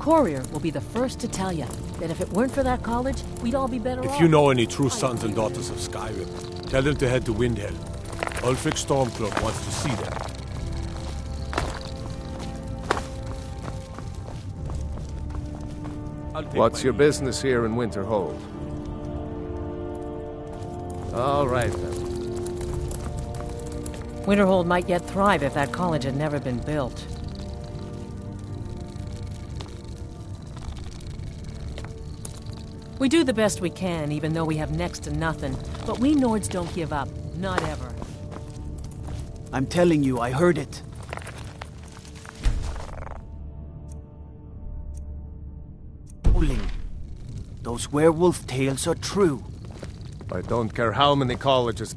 courier will be the first to tell you that if it weren't for that college, we'd all be better off. If you know any true sons and daughters of Skyrim, tell them to head to Windhelm. Ulfric Stormcloak wants to see them. What's your business here in Winterhold? All right, then. Winterhold might yet thrive if that college had never been built. We do the best we can, even though we have next to nothing. But we Nords don't give up. Not ever. I'm telling you, I heard it. Those werewolf tales are true. I don't care how many colleges...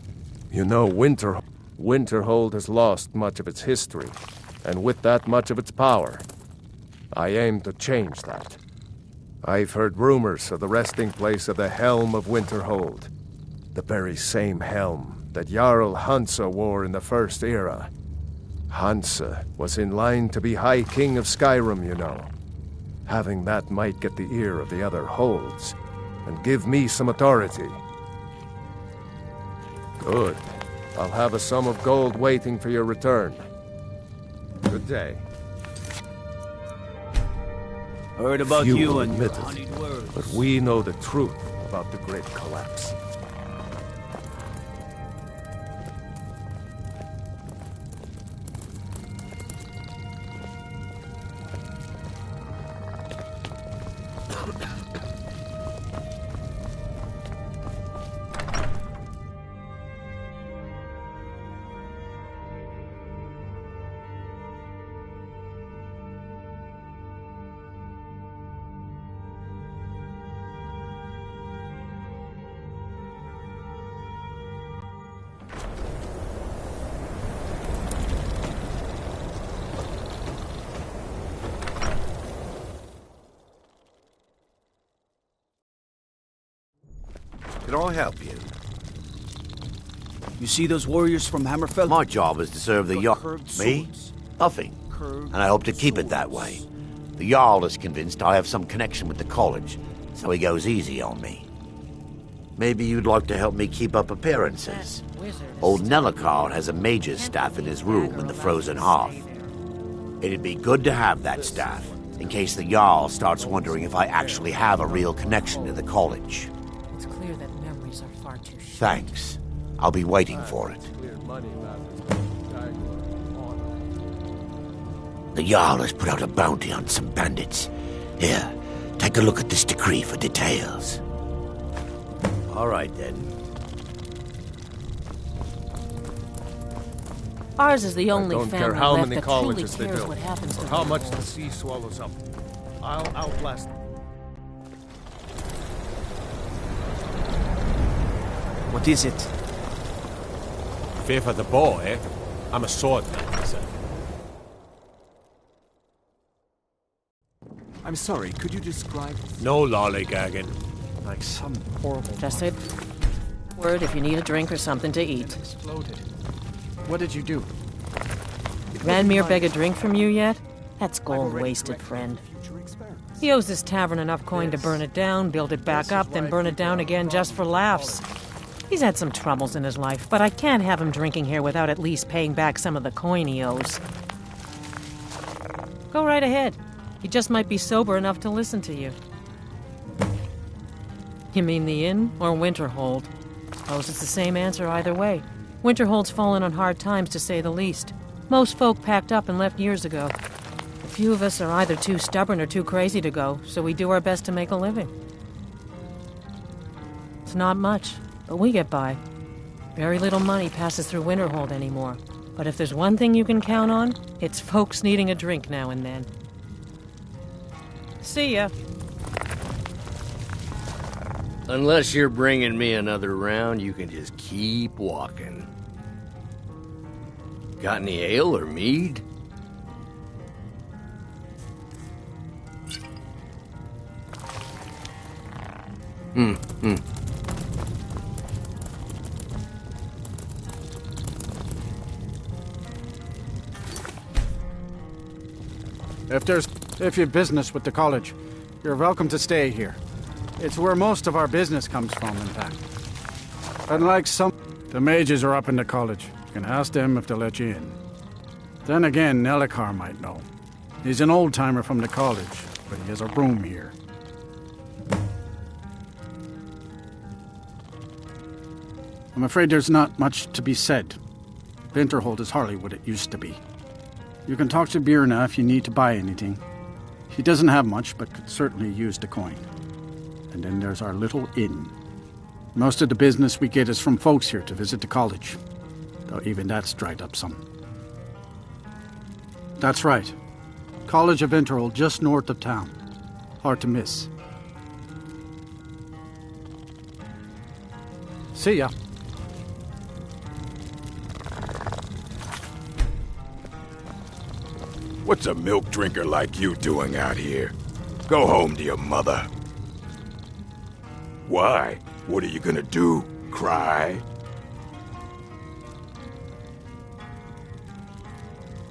You know, Winterhold has lost much of its history, and with that much of its power. I aim to change that. I've heard rumors of the resting place of the Helm of Winterhold. The very same helm that Jarl Hansa wore in the First Era. Hansa was in line to be High King of Skyrim, you know. Having that might get the ear of the other holds, and give me some authority. Good. I'll have a sum of gold waiting for your return. Good day. Heard about Few you will and your admit it, honeyed words. but we know the truth about the Great Collapse. Can I help you? You see those warriors from Hammerfell? My job is to serve the Jarl. Me? Nothing. And I hope to keep it that way. The Jarl is convinced I have some connection with the college, so he goes easy on me. Maybe you'd like to help me keep up appearances. Old Nellikard has a mage's staff in his room in the frozen hearth. It'd be good to have that staff, in case the Jarl starts wondering if I actually have a real connection to the college. It's clear that memories are far too short. Thanks. I'll be waiting for it. The Jarl has put out a bounty on some bandits. Here, take a look at this decree for details. All right, then. Ours is the only I don't family care how left many that truly colleges they cares build, what happens or to how them. much the sea swallows up. I'll outlast them. What is it? Fear for the bow, eh? I'm a swordman myself. I'm sorry, could you describe... No lollygagging. Like some horrible... Just say word if you need a drink or something to eat. Exploded. What did you do? Ranmir beg a drink from you yet? That's gold wasted, friend. He owes this tavern enough coin to burn it down, build it back up, then burn it down again just for laughs. He's had some troubles in his life, but I can't have him drinking here without at least paying back some of the coin he owes. Go right ahead. He just might be sober enough to listen to you. You mean the inn or Winterhold? Suppose it's the same answer either way. Winterhold's fallen on hard times, to say the least. Most folk packed up and left years ago. A few of us are either too stubborn or too crazy to go, so we do our best to make a living. It's not much, but we get by. Very little money passes through Winterhold anymore. But if there's one thing you can count on, it's folks needing a drink now and then. See ya. Unless you're bringing me another round, you can just keep walking. Got any ale or mead? If there's If you've business with the college, you're welcome to stay here. It's where most of our business comes from, in fact. Unlike some... The mages are up in the college. You can ask them if they'll let you in. Then again, Nelikar might know. He's an old-timer from the college, but he has a room here. I'm afraid there's not much to be said. Winterhold is hardly what it used to be. You can talk to Birna if you need to buy anything. He doesn't have much, but could certainly use the coin. And then there's our little inn. Most of the business we get is from folks here to visit the college, though even that's dried up some. That's right. College of Winterhold, just north of town. Hard to miss. See ya. What's a milk drinker like you doing out here? Go home to your mother. Why? What are you gonna do? Cry?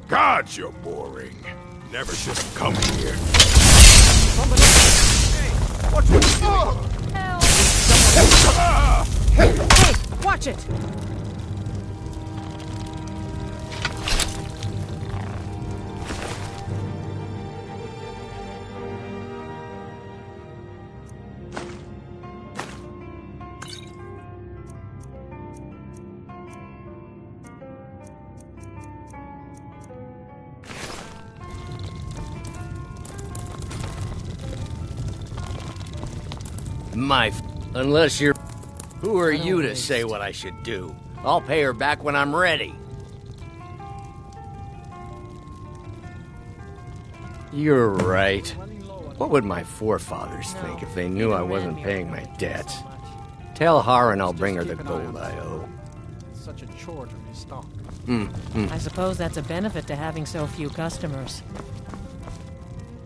God, you're boring. Never should have come here. Somebody... Hey, watch what you're doing! Hey, watch it! Unless you're... Who are you to say what I should do? I'll pay her back when I'm ready. You're right. What would my forefathers think if they knew I wasn't paying my debts? Tell Harren I'll bring her the gold I owe. Such a chore to restock. I suppose that's a benefit to having so few customers.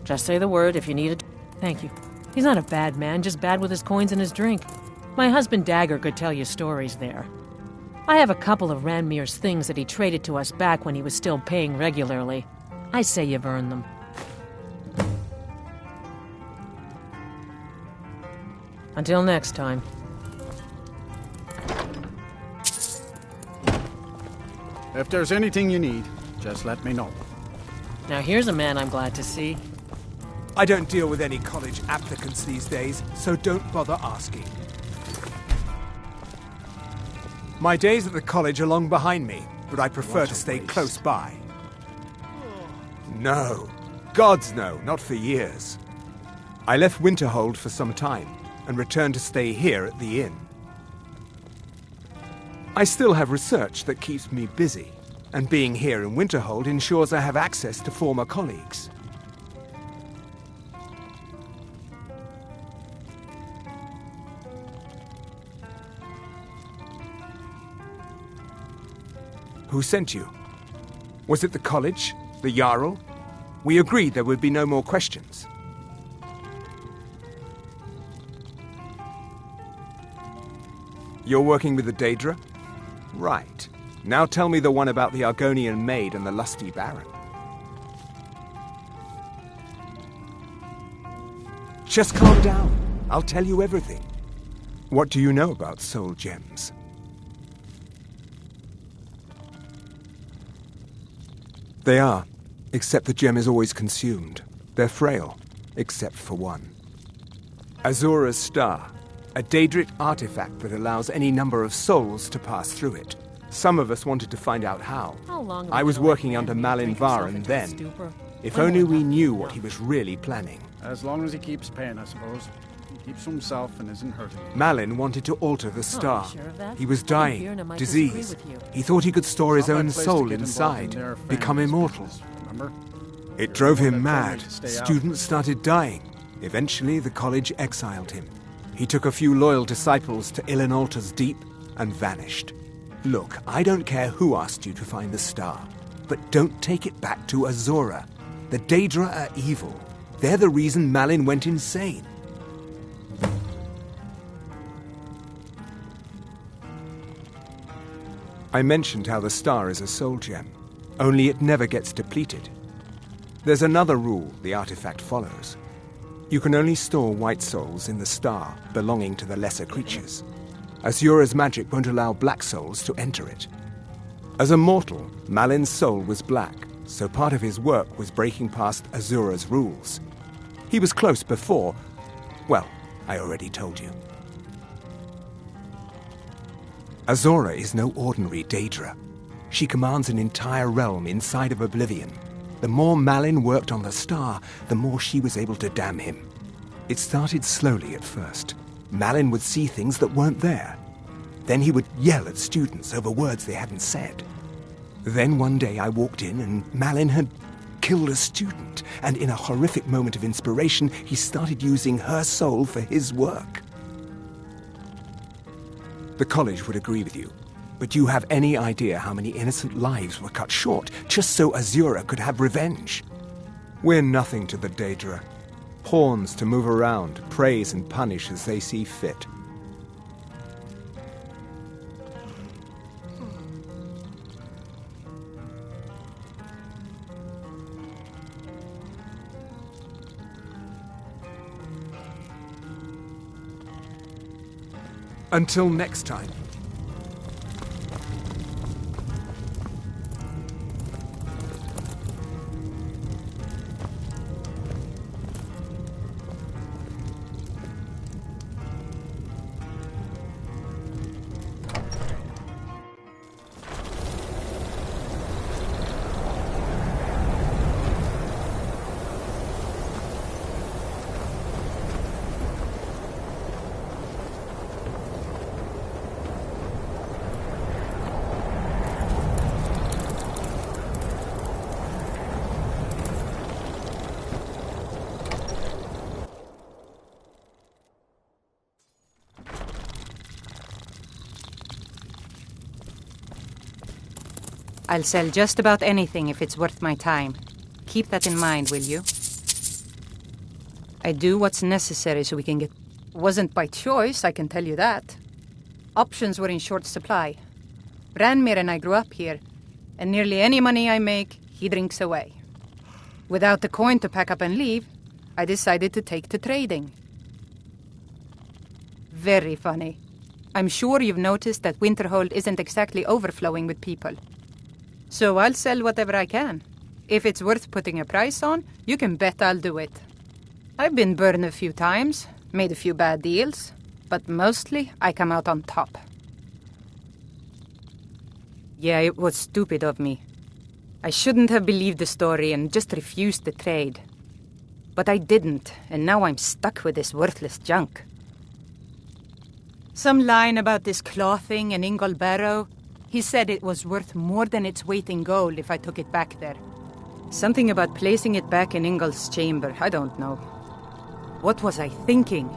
Just say the word if you need it. Thank you. He's not a bad man, just bad with his coins and his drink. My husband Dagger could tell you stories there. I have a couple of Ranmir's things that he traded to us back when he was still paying regularly. I say you've earned them. Until next time. If there's anything you need, just let me know. Now here's a man I'm glad to see. I don't deal with any college applicants these days, so don't bother asking. My days at the college are long behind me, but I prefer to stay close by. No. Gods no, not for years. I left Winterhold for some time, and returned to stay here at the inn. I still have research that keeps me busy, and being here in Winterhold ensures I have access to former colleagues. Who sent you? Was it the college? The Jarl? We agreed there would be no more questions. You're working with the Daedra? Right. Now tell me the one about the Argonian maid and the lusty baron. Just calm down. I'll tell you everything. What do you know about soul gems? They are, except the gem is always consumed. They're frail, except for one. Azura's Star, a Daedric artifact that allows any number of souls to pass through it. Some of us wanted to find out how. I was working under Malin Varen then. If only we knew what he was really planning. As long as he keeps paying, I suppose. He keeps to himself and isn't hurting me. Malin wanted to alter the star. Sure of that? He was I think dying, Birna might disease. disagree with you. He thought he could store his Not my own place to soul get involved inside, in their become family's immortal. business, remember? It drove You're him the one that told me mad. to stay out. Students started dying. Eventually, the college exiled him. He took a few loyal disciples to Illinalta's Deep and vanished. Look, I don't care who asked you to find the star, but don't take it back to Azura. The Daedra are evil. They're the reason Malin went insane. I mentioned how the star is a soul gem, only it never gets depleted. Azura's Star is a soul gem. It can be used to transform souls. There's another rule the artifact follows. You can only store white souls in the star belonging to the lesser creatures. Azura's magic won't allow black souls to enter it. As a mortal, Malin's soul was black, so part of his work was breaking past Azura's rules. He was close before. Well, I already told you. Azura is no ordinary Daedra. She commands an entire realm inside of Oblivion. The more Malin worked on the star, the more she was able to damn him. It started slowly at first. Malin would see things that weren't there. Then he would yell at students over words they hadn't said. Then one day I walked in and Malin had killed a student, and in a horrific moment of inspiration, he started using her soul for his work. The college would agree with you, but do you have any idea how many innocent lives were cut short just so Azura could have revenge? We're nothing to the Daedra. Pawns to move around, praise and punish as they see fit. Until next time. I'll sell just about anything if it's worth my time. Keep that in mind, will you? I do what's necessary so we can get... Wasn't by choice, I can tell you that. Options were in short supply. Branmir and I grew up here, and nearly any money I make, he drinks away. Without the coin to pack up and leave, I decided to take to trading. Very funny. I'm sure you've noticed that Winterhold isn't exactly overflowing with people. So I'll sell whatever I can. If it's worth putting a price on, you can bet I'll do it. I've been burned a few times, made a few bad deals, but mostly I come out on top. Yeah, it was stupid of me. I shouldn't have believed the story and just refused the trade. But I didn't, and now I'm stuck with this worthless junk. Some line about this clothing in Ingol Barrow. He said it was worth more than its weight in gold if I took it back there. Something about placing it back in Ingol's chamber, I don't know. What was I thinking?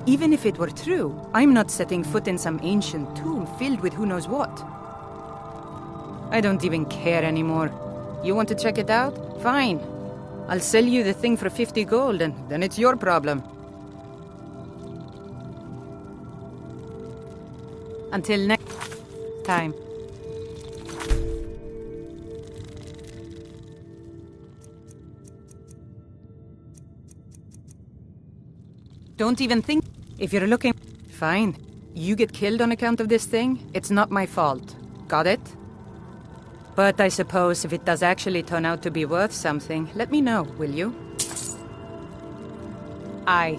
Even if it were true, I'm not setting foot in some ancient tomb filled with who knows what. I don't even care anymore. You want to check it out? Fine. I'll sell you the thing for 50 gold and then it's your problem. Until next time. Don't even think. If you're looking... Fine. You get killed on account of this thing, it's not my fault. Got it? But I suppose if it does actually turn out to be worth something, let me know, will you? Aye.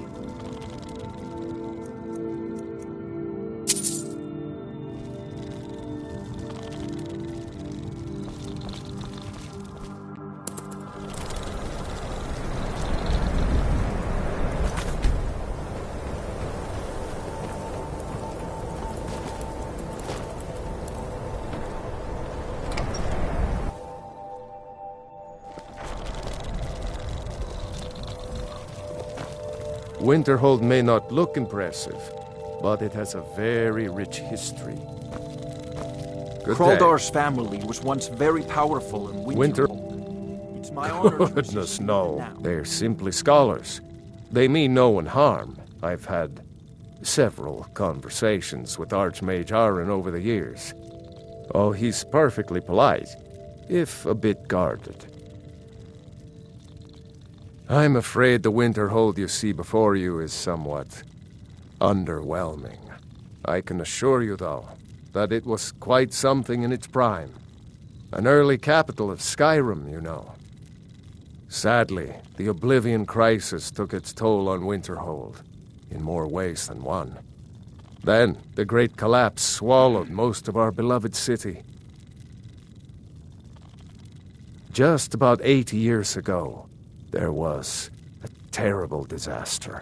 Winterhold may not look impressive, but it has a very rich history. Good Kraldar's family was once very powerful in Winter. It's my honor to Goodness, no. They're simply scholars. They mean no one harm. I've had several conversations with Archmage Aaron over the years. Oh, he's perfectly polite, if a bit guarded. I'm afraid the Winterhold you see before you is somewhat underwhelming. I can assure you, though, that it was quite something in its prime. An early capital of Skyrim, you know. Sadly, the Oblivion Crisis took its toll on Winterhold, in more ways than one. Then, the Great Collapse swallowed most of our beloved city. Just about 80 years ago, there was a terrible disaster.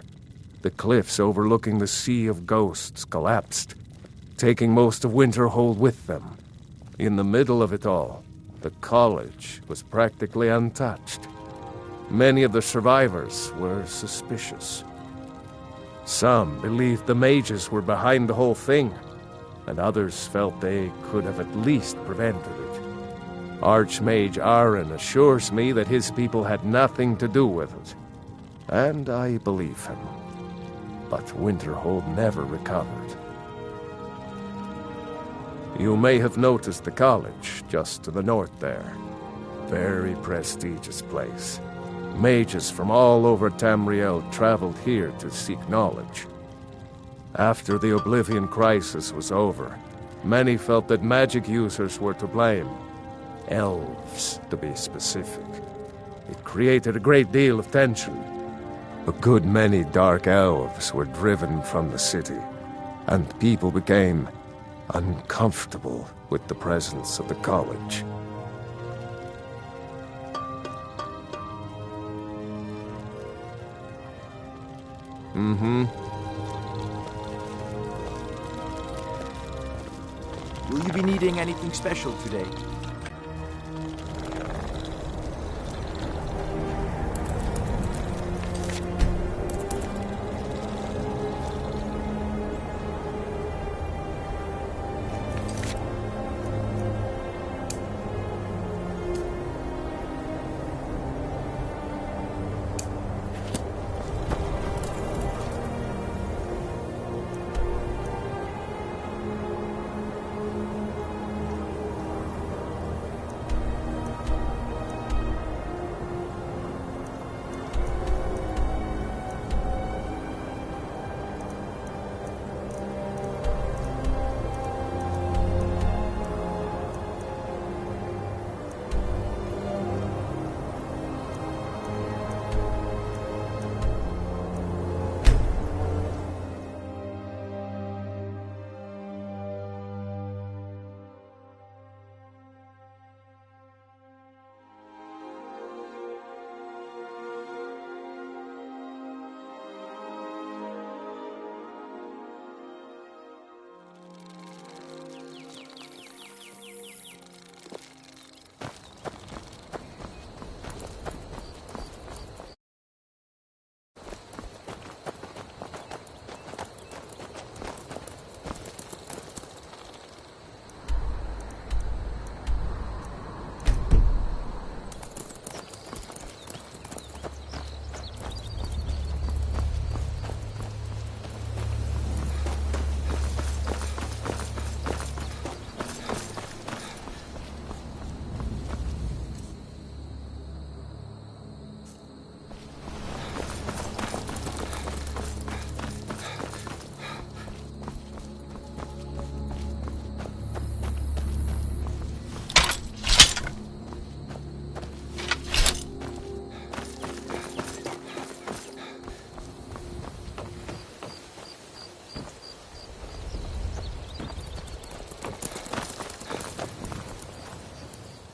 The cliffs overlooking the Sea of Ghosts collapsed, taking most of Winterhold with them. In the middle of it all, the college was practically untouched. Many of the survivors were suspicious. Some believed the mages were behind the whole thing, and others felt they could have at least prevented it. Archmage Aaron assures me that his people had nothing to do with it, and I believe him. But Winterhold never recovered. You may have noticed the college just to the north there. Very prestigious place. Mages from all over Tamriel traveled here to seek knowledge. After the Oblivion Crisis was over, many felt that magic users were to blame. Elves, to be specific. It created a great deal of tension. A good many dark elves were driven from the city, and people became uncomfortable with the presence of the college. Will you be needing anything special today?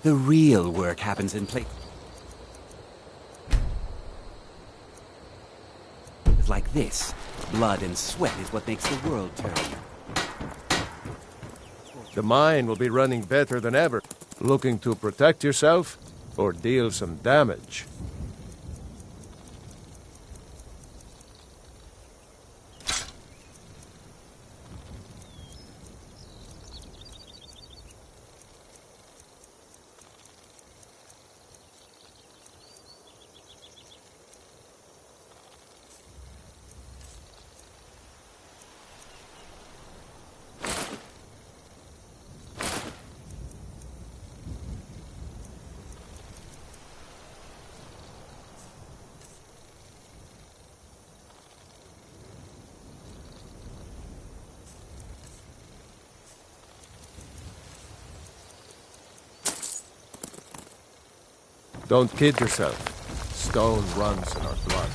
The real work happens in places like this. Blood and sweat is what makes the world turn. The mine will be running better than ever. Looking to protect yourself or deal some damage? Don't kid yourself. Stone runs in our blood.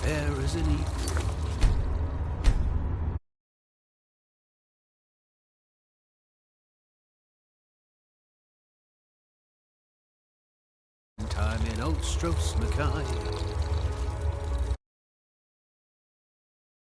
fair as an eagle. Time in Ostros Mackay.